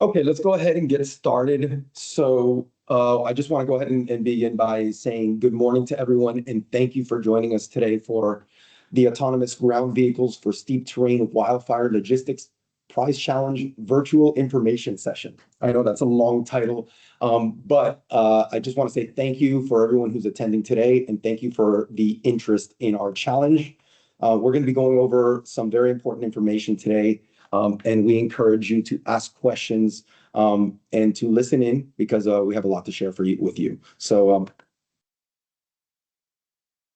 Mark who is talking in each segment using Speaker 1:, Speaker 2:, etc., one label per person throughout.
Speaker 1: Okay, let's go ahead and get started. I just want to go ahead and begin by saying good morning to everyone and thank you for joining us today for the Autonomous Ground Vehicles for Steep Terrain Wildfire Logistics Prize Challenge Virtual Information Session. I know that's a long title, but I just want to say thank you for everyone who's attending today and thank you for the interest in our challenge. We're going to be going over some very important information today. And we encourage you to ask questions and to listen in because we have a lot to share with you.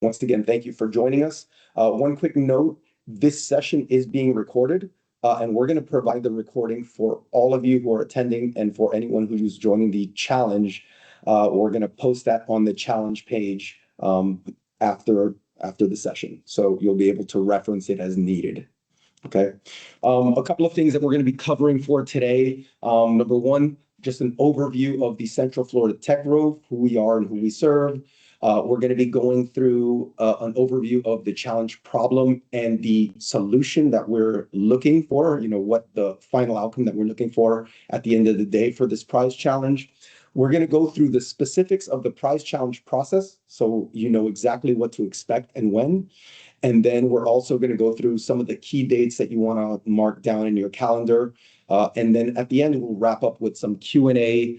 Speaker 1: Once again, thank you for joining us. One quick note, this session is being recorded and we're going to provide the recording for all of you who are attending and for anyone who's joining the challenge. We're going to post that on the challenge page after the session. So you'll be able to reference it as needed. Okay. A couple of things that we're going to be covering for today. Number one, just an overview of the Central Florida Tech Grove, who we are and who we serve. We're going to be going through an overview of the challenge problem and the solution that we're looking for, what the final outcome that we're looking for at the end of the day for this prize challenge. We're going to go through the specifics of the prize challenge process, so you know exactly what to expect and when. And then we're also going to go through some of the key dates that you want to mark down in your calendar. And then at the end, we'll wrap up with some Q&A,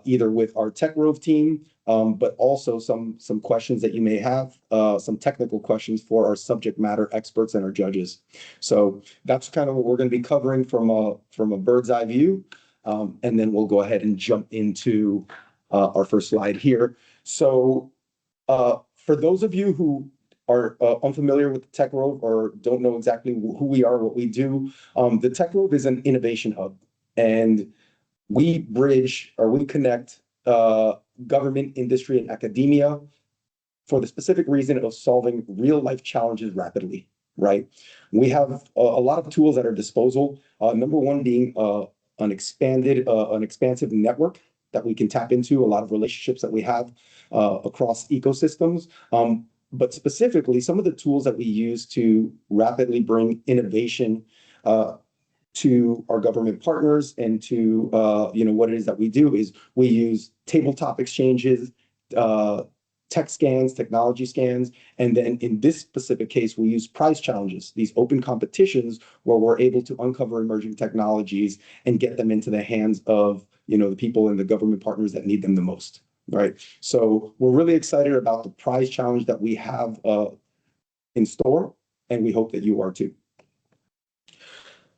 Speaker 1: either with our Tech Grove team, but also some questions that you may have, some technical questions for our subject matter experts and our judges. So that's kind of what we're going to be covering from a bird's eye view. And then we'll go ahead and jump into our first slide here. So for those of you who are unfamiliar with the Tech Grove or don't know exactly who we are, what we do, the Tech Grove is an innovation hub, and we bridge or we connect government, industry, and academia for the specific reason of solving real life challenges rapidly, right? We have a lot of tools at our disposal. Number one being an expansive network that we can tap into, a lot of relationships that we have across ecosystems. But specifically, some of the tools that we use to rapidly bring innovation to our government partners and to what it is that we do is we use tabletop exchanges, tech scans, technology scans, and then in this specific case, we use prize challenges, these open competitions where we're able to uncover emerging technologies and get them into the hands of the people and the government partners that need them the most. Right. So we're really excited about the prize challenge that we have in store, and we hope that you are too.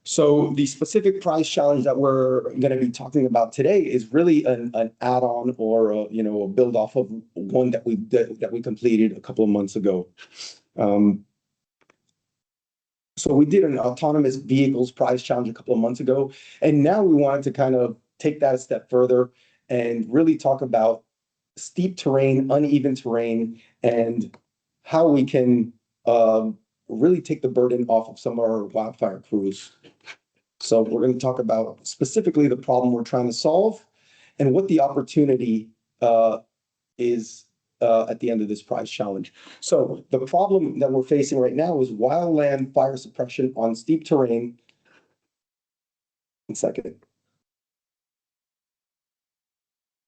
Speaker 1: So the specific prize challenge that we're going to be talking about today is really an add-on or a build off of one that we completed a couple of months ago. So we did an autonomous vehicles prize challenge a couple of months ago, and now we wanted to kind of take that a step further and really talk about steep terrain, uneven terrain, and how we can really take the burden off of some of our wildfire crews. So we're going to talk about specifically the problem we're trying to solve and what the opportunity is at the end of this prize challenge. So the problem that we're facing right now is wildland fire suppression on steep terrain. One second.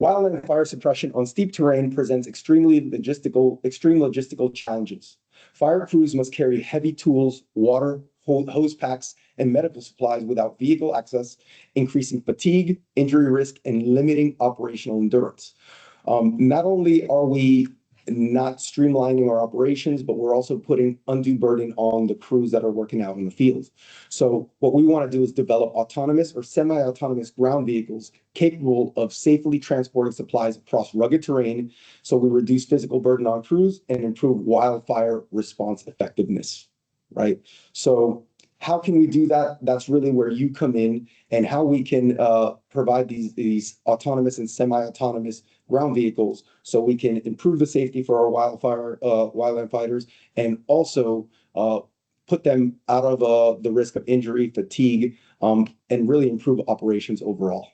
Speaker 1: Wildland fire suppression on steep terrain presents extreme logistical challenges. Fire crews must carry heavy tools, water, hose packs, and medical supplies without vehicle access, increasing fatigue, injury risk, and limiting operational endurance. Not only are we not streamlining our operations, but we're also putting undue burden on the crews that are working out in the field. So what we want to do is develop autonomous or semi-autonomous ground vehicles capable of safely transporting supplies across rugged terrain, so we reduce physical burden on crews and improve wildfire response effectiveness, right? So how can we do that? That's really where you come in, and how we can provide these autonomous and semi-autonomous ground vehicles so we can improve the safety for our wildland fighters and also put them out of the risk of injury, fatigue, and really improve operations overall.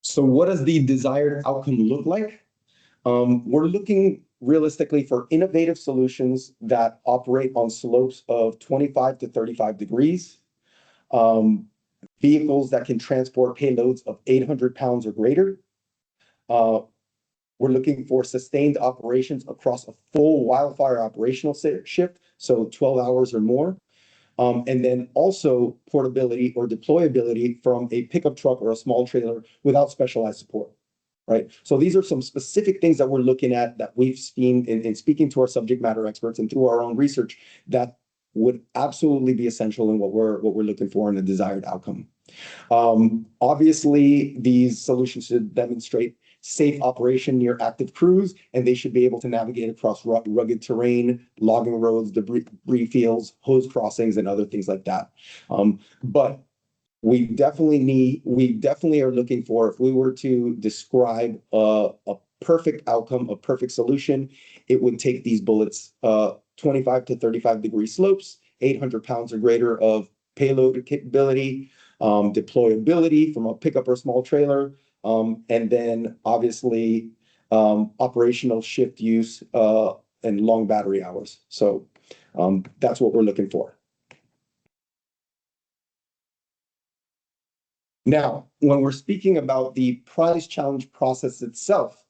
Speaker 1: So what does the desired outcome look like? We're looking realistically for innovative solutions that operate on slopes of 25 to 35 degrees, um, vehicles that can transport payloads of 800 pounds or greater. Uh, we're looking for sustained operations across a full wildfire operational shift, so 12 hours or more. And then also portability or deployability from a pickup truck or a small trailer without specialized support, right? So these are some specific things that we're looking at that we've seen in speaking to our subject matter experts and through our own research that would absolutely be essential in what we're looking for in a desired outcome. Obviously, these solutions should demonstrate safe operation near active crews, and they should be able to navigate across rugged terrain, logging roads, debris fields, hose crossings, and other things like that. But we definitely are looking for, if we were to describe a perfect outcome, a perfect solution, it would take these bullets, 25 to 35 degree slopes, 800 pounds or greater of payload capability, deployability from a pickup or small trailer, and then obviously operational shift use and long battery hours. So that's what we're looking for. Now, when we're speaking about the prize challenge process itself,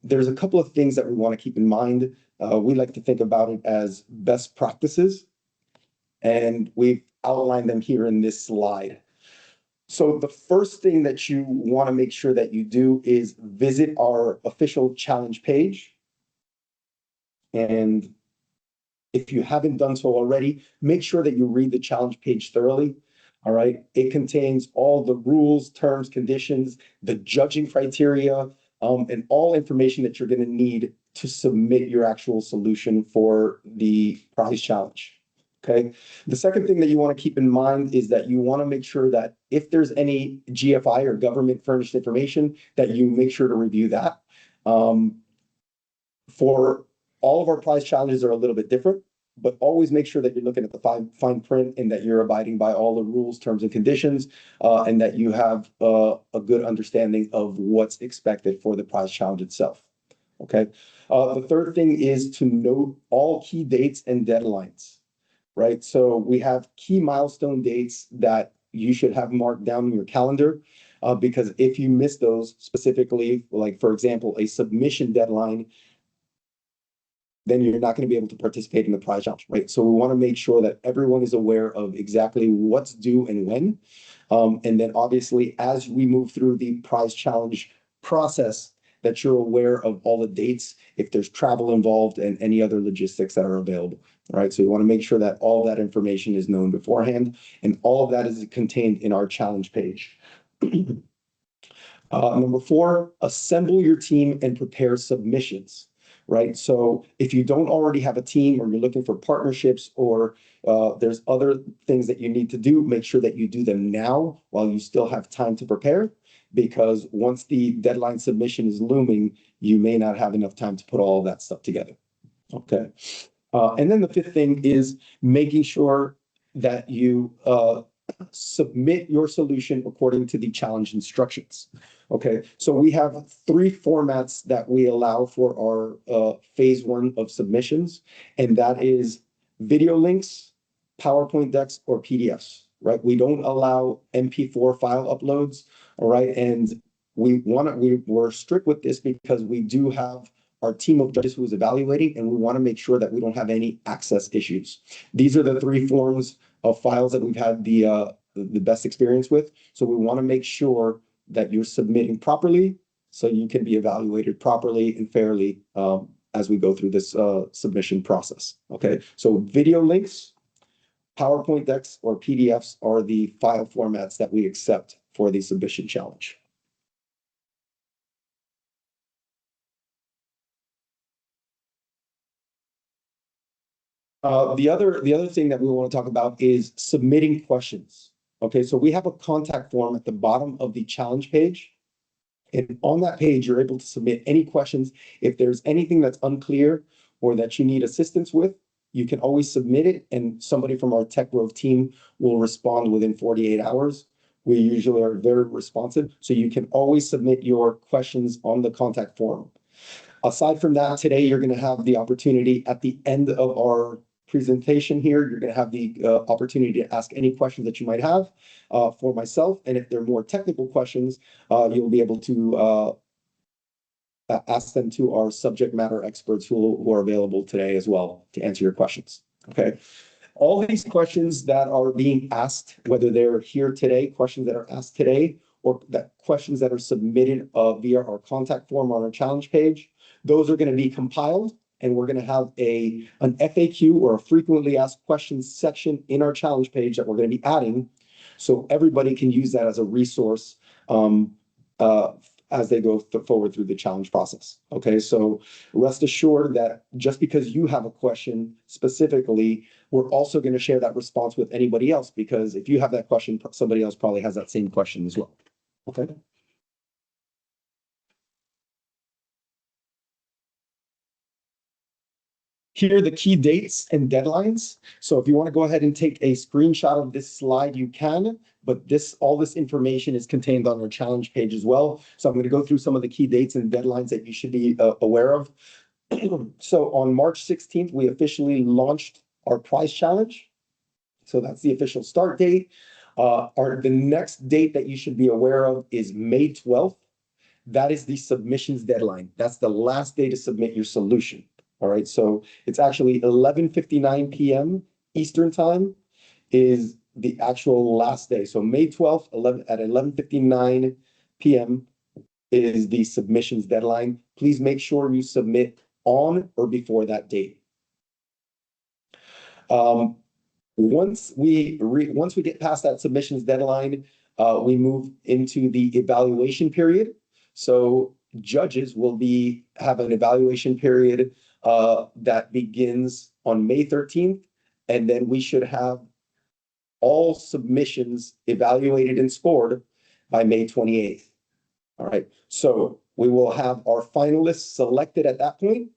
Speaker 1: there's a couple of things that we want to keep in mind. We like to think about it as best practices, and we've outlined them here in this slide. So the first thing that you want to make sure that you do is visit our official challenge page. And if you haven't done so already, make sure that you read the challenge page thoroughly. All right. It contains all the rules, terms, conditions, the judging criteria, and all information that you're going to need to submit your actual solution for the prize challenge. Okay. The second thing that you want to keep in mind is that you want to make sure that if there's any GFI or government furnished information, that you make sure to review that. For all of our prize challenges are a little bit different, but always make sure that you're looking at the fine print and that you're abiding by all the rules, terms, and conditions, and that you have a good understanding of what's expected for the prize challenge itself. Okay. The third thing is to note all key dates and deadlines, right? So we have key milestone dates that you should have marked down in your calendar, because if you miss those specifically, like for example, a submission deadline, then you're not going to be able to participate in the prize challenge, right? So we want to make sure that everyone is aware of exactly what's due and when. And then obviously, as we move through the prize challenge process, that you're aware of all the dates, if there's travel involved and any other logistics that are available, right? So you want to make sure that all that information is known beforehand, and all of that is contained in our challenge page. Number four, assemble your team and prepare submissions, right? So if you don't already have a team, or you're looking for partnerships, or there's other things that you need to do, make sure that you do them now while you still have time to prepare, because once the deadline submission is looming, you may not have enough time to put all of that stuff together. Okay. And then the fifth thing is making sure that you submit your solution according to the challenge instructions. Okay, so we have three formats that we allow for our phase one of submissions, and that is video links, PowerPoint decks, or PDFs, right? We don't allow MP4 file uploads, all right? And we're strict with this because we do have our team of judges who is evaluating, and we want to make sure that we don't have any access issues. These are the three forms of files that we've had the best experience with. So we want to make sure that you're submitting properly so you can be evaluated properly and fairly as we go through this submission process. Okay, so video links, PowerPoint decks, or PDFs are the file formats that we accept for the submission challenge. The other thing that we want to talk about is submitting questions. Okay, so we have a contact form at the bottom of the challenge page. And on that page, you're able to submit any questions. If there's anything that's unclear or that you need assistance with, you can always submit it, and somebody from our Tech Growth team will respond within 48 hours. We usually are very responsive, so you can always submit your questions on the contact form. Aside from that, today you're going to have the opportunity at the end of our presentation here, you're going to have the opportunity to ask any questions that you might have for myself. And if they're more technical questions, you'll be able to ask them to our subject matter experts who are available today as well to answer your questions. Okay. All these questions that are being asked, whether they're here today, questions that are asked today, or that questions that are submitted via our contact form on our challenge page, those are going to be compiled, and we're going to have an FAQ, or a frequently asked questions section in our challenge page that we're going to be adding, so everybody can use that as a resource as they go forward through the challenge process. Okay, so rest assured that just because you have a question specifically, we're also going to share that response with anybody else, because if you have that question, somebody else probably has that same question as well. Okay. Here are the key dates and deadlines. So if you want to go ahead and take a screenshot of this slide, you can, but all this information is contained on our challenge page as well. So I'm going to go through some of the key dates and deadlines that you should be aware of. So on March 16th, we officially launched our prize challenge. So that's the official start date. The next date that you should be aware of is May 12th. That is the submissions deadline. That's the last day to submit your solution. All right, so it's actually 11:59 p.m. Eastern time is the actual last day. So May 12th, at 11:59 p.m. is the submissions deadline. Please make sure you submit on or before that date. Once we get past that submissions deadline, we move into the evaluation period. So judges will have an evaluation period that begins on May 13th, and then we should have all submissions evaluated and scored by May 28th. All right, so we will have our finalists selected at that point,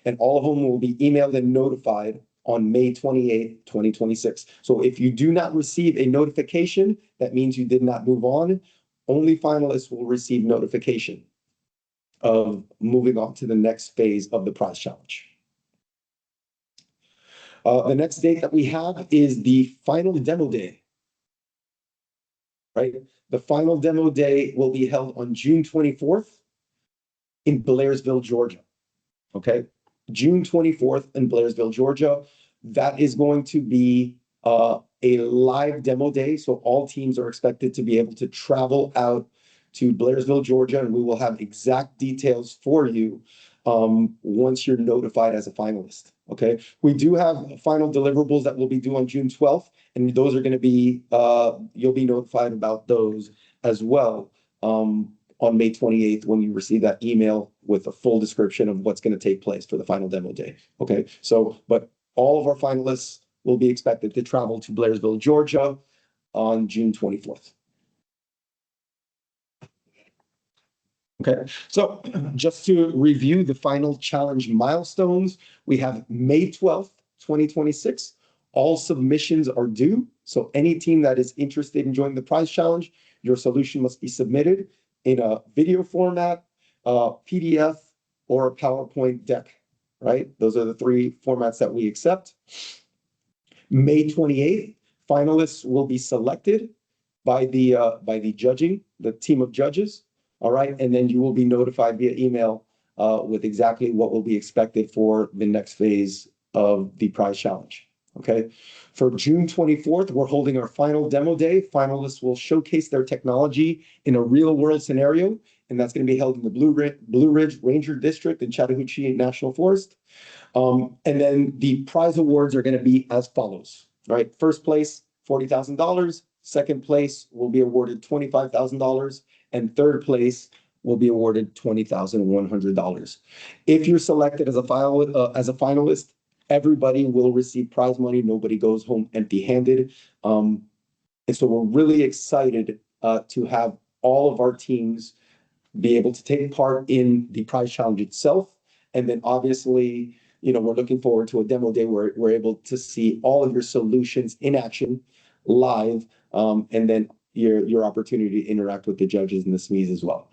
Speaker 1: and all of them will be emailed and notified on May 28th, 2026. So if you do not receive a notification, that means you did not move on. Only finalists will receive notification of moving on to the next phase of the prize challenge. The next date that we have is the final demo day, right? The final demo day will be held on June 24th in Blairsville, Georgia. Okay, June 24th in Blairsville, Georgia. That is going to be a live demo day. So all teams are expected to be able to travel out to Blairsville, Georgia, and we will have exact details for you once you're notified as a finalist. Okay, we do have final deliverables that will be due on June 12th, and those are going to be, you'll be notified about those as well on May 28th when you receive that email with a full description of what's going to take place for the final demo day. Okay, so, but all of our finalists will be expected to travel to Blairsville, Georgia on June 24th. Okay, so just to review the final challenge milestones, we have May 12th, 2026. All submissions are due. So any team that is interested in joining the prize challenge, your solution must be submitted in a video format, PDF, or a PowerPoint deck, right? Those are the three formats that we accept. May 28th, finalists will be selected by the team of judges. All right, and then you will be notified via email with exactly what will be expected for the next phase of the prize challenge. Okay, for June 24th, we're holding our final demo day. Finalists will showcase their technology in a real world scenario, and that's going to be held in the Blue Ridge Ranger District in Chattahoochee National Forest. And then the prize awards are going to be as follows, right? First place, $40,000. Second place will be awarded $25,000. And third place will be awarded $20,100. If you're selected as a finalist, everybody will receive prize money. Nobody goes home empty-handed. And so we're really excited to have all of our teams be able to take part in the prize challenge itself. And then obviously, we're looking forward to a demo day where we're able to see all of your solutions in action live, and then your opportunity to interact with the judges and the SMEs as well.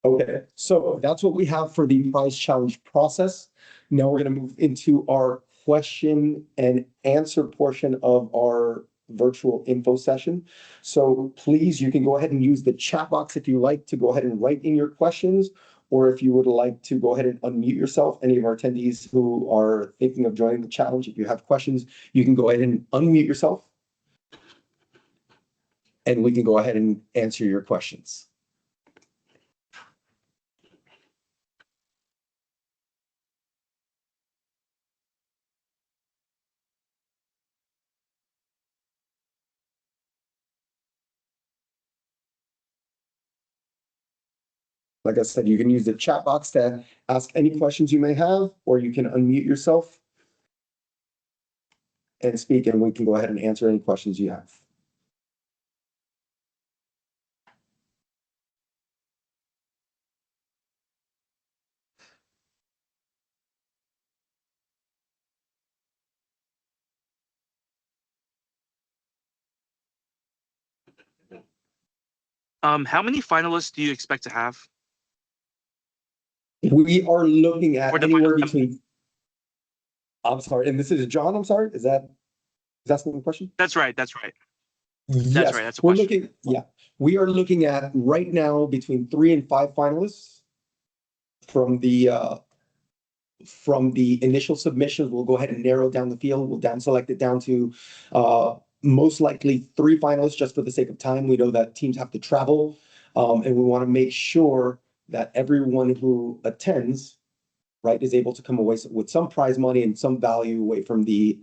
Speaker 1: Okay, so that's what we have for the prize challenge process. Now we're going to move into our question and answer portion of our virtual info session. So please, you can go ahead and use the chat box if you like to go ahead and write in your questions, or if you would like to go ahead and unmute yourself. Any of our attendees who are thinking of joining the challenge, if you have questions, you can go ahead and unmute yourself, and we can go ahead and answer your questions. Like I said, you can use the chat box to ask any questions you may have, or you can unmute yourself and speak, and we can go ahead and answer any questions you have.
Speaker 2: How many finalists do you expect to have?
Speaker 1: We are looking at
Speaker 2: For the
Speaker 1: anywhere
Speaker 2: final-
Speaker 1: between. I'm sorry, and this is John. I'm sorry. Is that asking the question?
Speaker 2: That's right. That's right.
Speaker 1: Yes,
Speaker 2: right, that's a
Speaker 1: we're
Speaker 2: question.
Speaker 1: looking. Yeah, we are looking at right now between 3 and 5 finalists from the initial submissions. We'll go ahead and narrow down the field. We'll down select it down to most likely 3 finalists just for the sake of time. We know that teams have to travel, and we want to make sure that everyone who attends, right, is able to come away with some prize money and some value away from the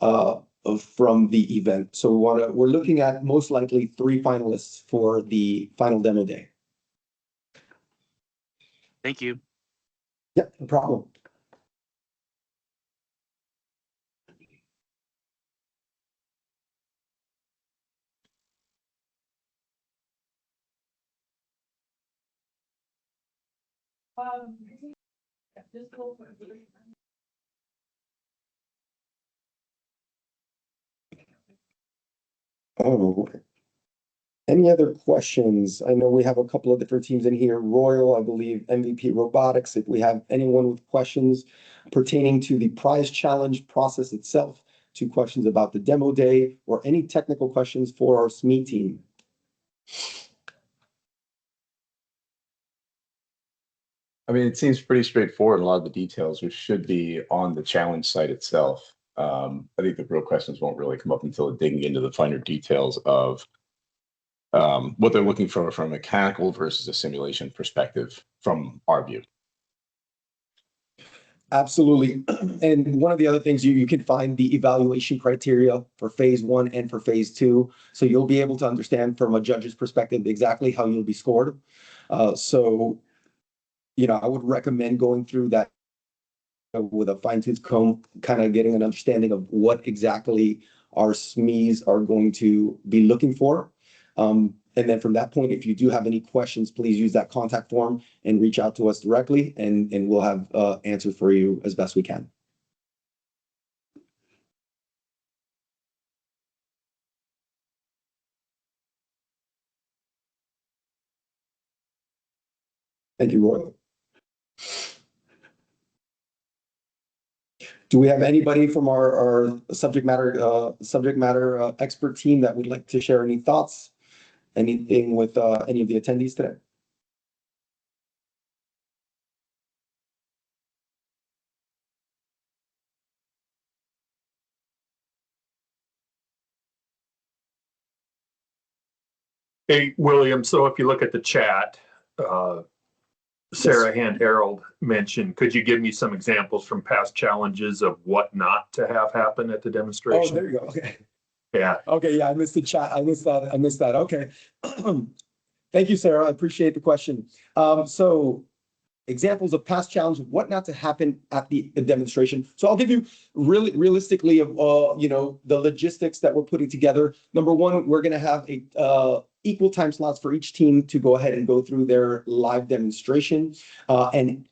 Speaker 1: event. So we're looking at most likely 3 finalists for the final demo day.
Speaker 2: Thank you.
Speaker 1: Yeah, no problem. Oh, any other questions? I know we have a couple of different teams in here. Royal, I believe, MVP Robotics. If we have anyone with questions pertaining to the prize challenge process itself, 2 questions about the demo day, or any technical questions for our SME team.
Speaker 3: I mean, it seems pretty straightforward. A lot of the details, which should be on the challenge site itself. I think the real questions won't really come up until digging into the finer details of what they're looking for from a mechanical versus a simulation perspective from our view.
Speaker 1: Absolutely. And one of the other things, you can find the evaluation criteria for phase 1 and for phase 2. So you'll be able to understand from a judge's perspective exactly how you'll be scored. So, I would recommend going through that with a fine-tooth comb, kind of getting an understanding of what exactly our SMEs are going to be looking for. And then from that point, if you do have any questions, please use that contact form and reach out to us directly, and we'll have answers for you as best we can. Thank you, Roy. Do we have anybody from our subject matter expert team that would like to share any thoughts, anything with any of the attendees today?
Speaker 4: Hey, William, so if you look at the chat, Sarah Hand Harold mentioned, could you give me some examples from past challenges of what not to have happen at the demonstration?
Speaker 1: Oh, there you go. Okay.
Speaker 4: Yeah.
Speaker 1: Okay, yeah, I missed the chat. I missed that. Okay. Thank you, Sarah. I appreciate the question. So examples of past challenges, what not to happen at the demonstration. So I'll give you really realistically of the logistics that we're putting together. Number one, we're going to have a equal time slots for each team to go ahead and go through their live demonstration. And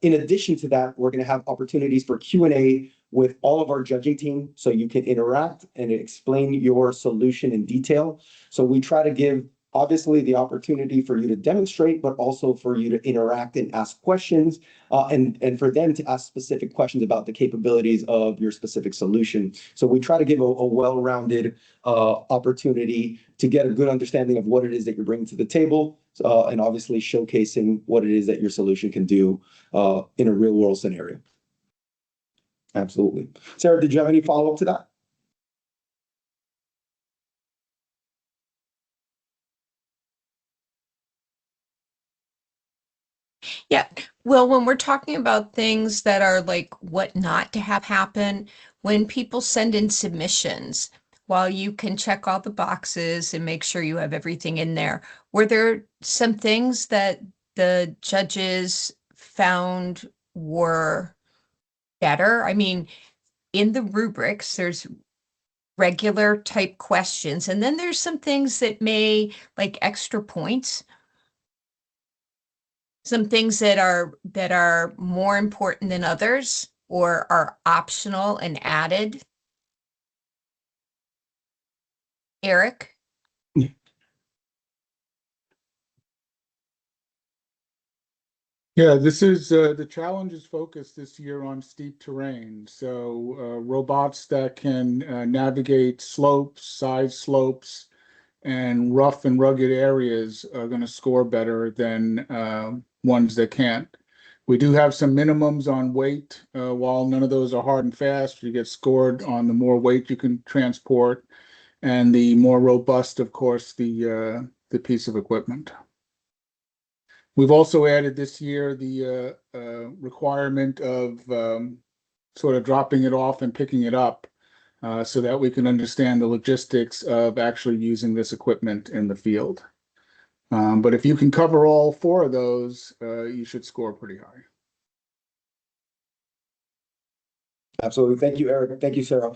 Speaker 1: in addition to that, we're going to have opportunities for Q&A with all of our judging team, so you can interact and explain your solution in detail. So we try to give obviously the opportunity for you to demonstrate, but also for you to interact and ask questions, and for them to ask specific questions about the capabilities of your specific solution. So we try to give a well-rounded opportunity to get a good understanding of what it is that you're bringing to the table, and obviously showcasing what it is that your solution can do in a real-world scenario. Absolutely. Sarah, did you have any follow-up to that?
Speaker 5: Yeah, well, when we're talking about things that are like what not to have happen, when people send in submissions, while you can check all the boxes and make sure you have everything in there, were there some things that the judges found were better? I mean, in the rubrics, there's regular type questions, and then there's some things that may like extra points. Some things that are more important than others or are optional and added. Eric?
Speaker 6: Yeah, this is the challenge is focused this year on steep terrain. So robots that can navigate slopes, side slopes, and rough and rugged areas are going to score better than ones that can't. We do have some minimums on weight. While none of those are hard and fast, you get scored on the more weight you can transport, and the more robust, of course, the piece of equipment. We've also added this year the requirement of sort of dropping it off and picking it up so that we can understand the logistics of actually using this equipment in the field. But if you can cover all four of those, you should score pretty high.
Speaker 1: Absolutely. Thank you, Eric. Thank you, Sarah.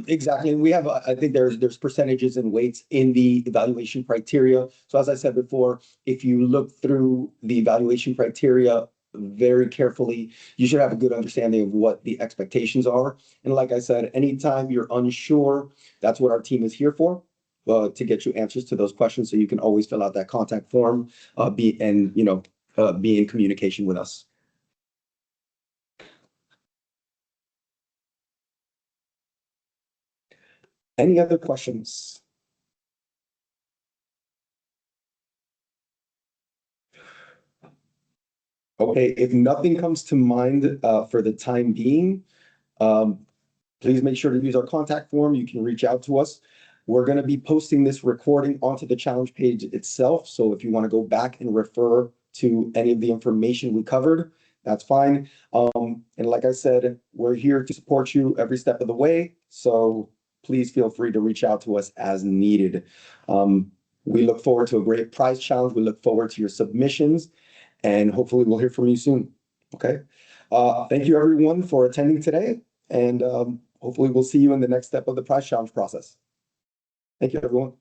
Speaker 1: Exactly. And we have, I think there's percentages and weights in the evaluation criteria. So as I said before, if you look through the evaluation criteria very carefully, you should have a good understanding of what the expectations are. And like I said, anytime you're unsure, that's what our team is here for, to get you answers to those questions. So you can always fill out that contact form, be in communication with us. Any other questions? Okay, if nothing comes to mind for the time being, please make sure to use our contact form. You can reach out to us. We're going to be posting this recording onto the challenge page itself. So if you want to go back and refer to any of the information we covered, that's fine. And like I said, we're here to support you every step of the way. So please feel free to reach out to us as needed. We look forward to a great prize challenge. We look forward to your submissions, and hopefully we'll hear from you soon. Okay. Thank you everyone for attending today, and hopefully we'll see you in the next step of the prize challenge process. Thank you, everyone.